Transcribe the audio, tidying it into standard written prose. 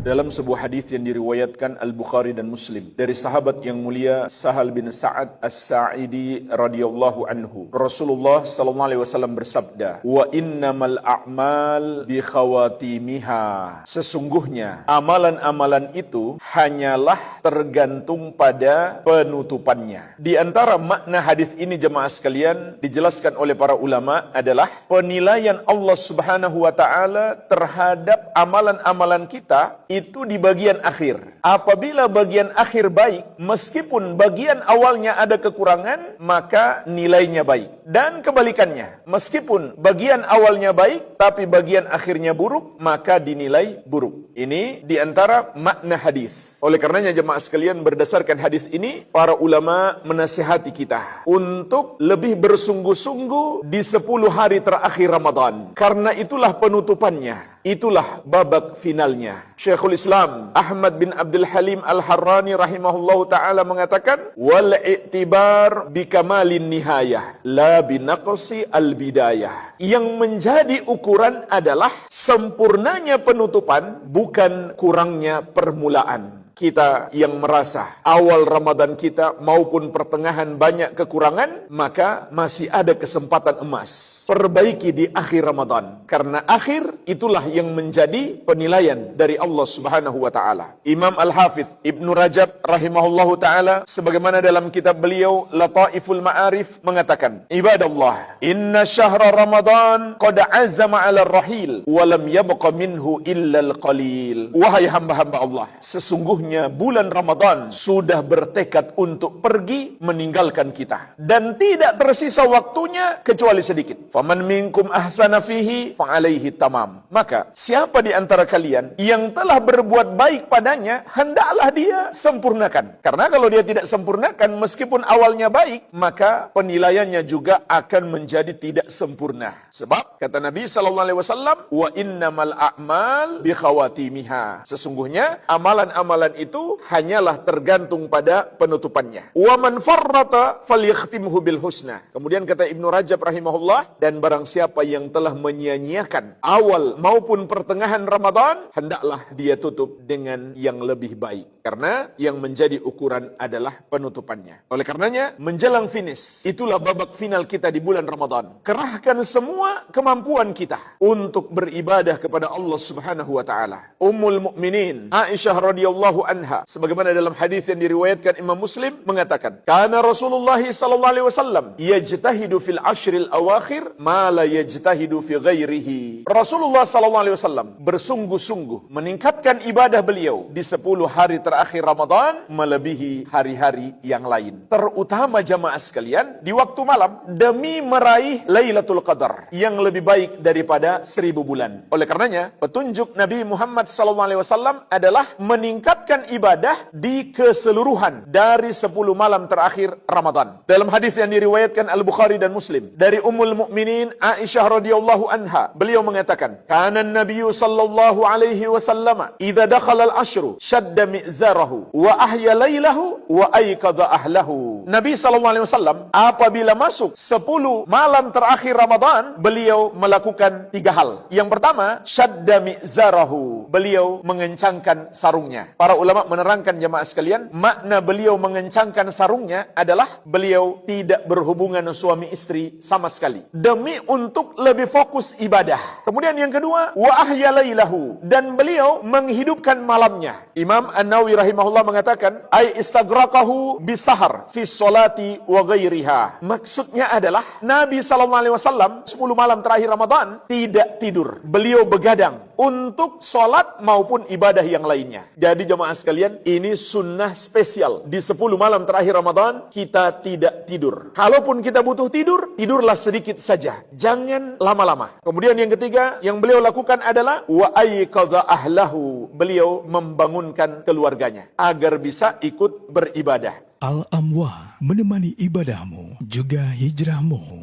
Dalam sebuah hadis yang diriwayatkan Al-Bukhari dan Muslim dari sahabat yang mulia Sahal bin Sa'ad As-Sa'idi radhiyallahu anhu, Rasulullah sallallahu alaihi wasallam bersabda, "Wa innamal a'mal bi khawatimiha." Sesungguhnya amalan-amalan itu hanyalah tergantung pada penutupannya. Di antara makna hadis ini jemaah sekalian dijelaskan oleh para ulama adalah penilaian Allah Subhanahu wa taala terhadap amalan-amalan kita itu di bagian akhir. Apabila bagian akhir baik, meskipun bagian awalnya ada kekurangan, maka nilainya baik. Dan kebalikannya, meskipun bagian awalnya baik, tapi bagian akhirnya buruk, maka dinilai buruk. Ini di antara makna hadis. Oleh karenanya jemaah sekalian, berdasarkan hadis ini, para ulama menasihati kita untuk lebih bersungguh-sungguh di 10 hari terakhir Ramadan. Karena itulah penutupannya. Itulah babak finalnya. Syekhul Islam Ahmad bin Abdul Halim Al-Harrani rahimahullahu ta'ala mengatakan, wal i'tibar bikamalin nihayah la binaqsi al-bidayah. Yang menjadi ukuran adalah sempurnanya penutupan, bukan kurangnya permulaan. Kita yang merasa awal Ramadan kita maupun pertengahan banyak kekurangan, maka masih ada kesempatan emas. Perbaiki di akhir Ramadan. Karena akhir itulah yang menjadi penilaian dari Allah Subhanahu wa taala. Imam Al-Hafidh Ibnu Rajab rahimahullahu taala sebagaimana dalam kitab beliau Lataiful Ma'arif mengatakan, "Ibadallah, inna syahra Ramadan qad azama 'ala ar-rahil wa lam yabqa minhu illa al-qalil." Wahai hamba-hamba Allah, sesungguhnya bulan Ramadan sudah bertekad untuk pergi meninggalkan kita dan tidak tersisa waktunya kecuali sedikit. Faman minkum ahsana fihi fa alaihi tamam. Maka siapa di antara kalian yang telah berbuat baik padanya, hendaklah dia sempurnakan. Karena kalau dia tidak sempurnakan, meskipun awalnya baik, maka penilaiannya juga akan menjadi tidak sempurna. Sebab kata Nabi sallallahu alaihi wasallam, wa innamal a'mal bi khawatimiha. Sesungguhnya amalan-amalan itu hanyalah tergantung pada penutupannya. Wa man farrata falyakhtimhu bil husna. Kemudian kata Ibnu Rajab rahimahullah, dan barang siapa yang telah menyia-nyiakan awal maupun pertengahan Ramadan, hendaklah dia tutup dengan yang lebih baik. Karena yang menjadi ukuran adalah penutupannya. Oleh karenanya, menjelang finish, itulah babak final kita di bulan Ramadan. Kerahkan semua kemampuan kita untuk beribadah kepada Allah Subhanahu wa taala. Ummul Mukminin Aisyah radhiyallahu anha sebagaimana dalam hadis yang diriwayatkan Imam Muslim mengatakan, kana Rasulullah sallallahu alaihi wasallam yajtahidu fil ashril awakhir ma la yajtahidu fi ghairihi. Rasulullah sallallahu alaihi wasallam bersungguh-sungguh meningkatkan ibadah beliau di 10 hari terakhir Ramadan melebihi hari-hari yang lain. Terutama jamaah sekalian di waktu malam demi meraih Lailatul Qadar yang lebih baik daripada 1000 bulan. Oleh karenanya, petunjuk Nabi Muhammad sallallahu alaihi wasallam adalah meningkatkan ibadah di keseluruhan dari 10 malam terakhir Ramadan. Dalam hadis yang diriwayatkan Al-Bukhari dan Muslim dari Ummul Mukminin Aisyah radhiyallahu anha, beliau mengatakan, kana an-nabiyyu sallallahu alaihi wasallam idza dakhala al-ashru shadda mi'zarahu wa ahya lailahu wa ayqadha ahlahu. Nabi sallallahu alaihi wasallam apabila masuk 10 malam terakhir Ramadan, beliau melakukan 3 hal. Yang pertama, shadda mi'zarahu, beliau mengencangkan sarungnya. Para ulama menerangkan jemaah sekalian, makna beliau mengencangkan sarungnya adalah beliau tidak berhubungan suami istri sama sekali, demi untuk lebih fokus ibadah. Kemudian yang kedua, wa ahya lailahu, dan beliau menghidupkan malamnya. Imam An-Nawawi rahimahullah mengatakan, ay istagraqahu bisahar fi sholati wa ghairiha. Maksudnya adalah Nabi sallallahu alaihi wasallam 10 malam terakhir Ramadan tidak tidur. Beliau begadang untuk sholat maupun ibadah yang lainnya. Jadi jemaah sekalian, ini sunnah spesial. Di 10 malam terakhir Ramadan, kita tidak tidur. Kalaupun kita butuh tidur, tidurlah sedikit saja. Jangan lama-lama. Kemudian yang ketiga, yang beliau lakukan adalah wa ayqadha ahlahu. Beliau membangunkan keluarganya agar bisa ikut beribadah. Al-Amwah menemani ibadahmu juga hijrahmu.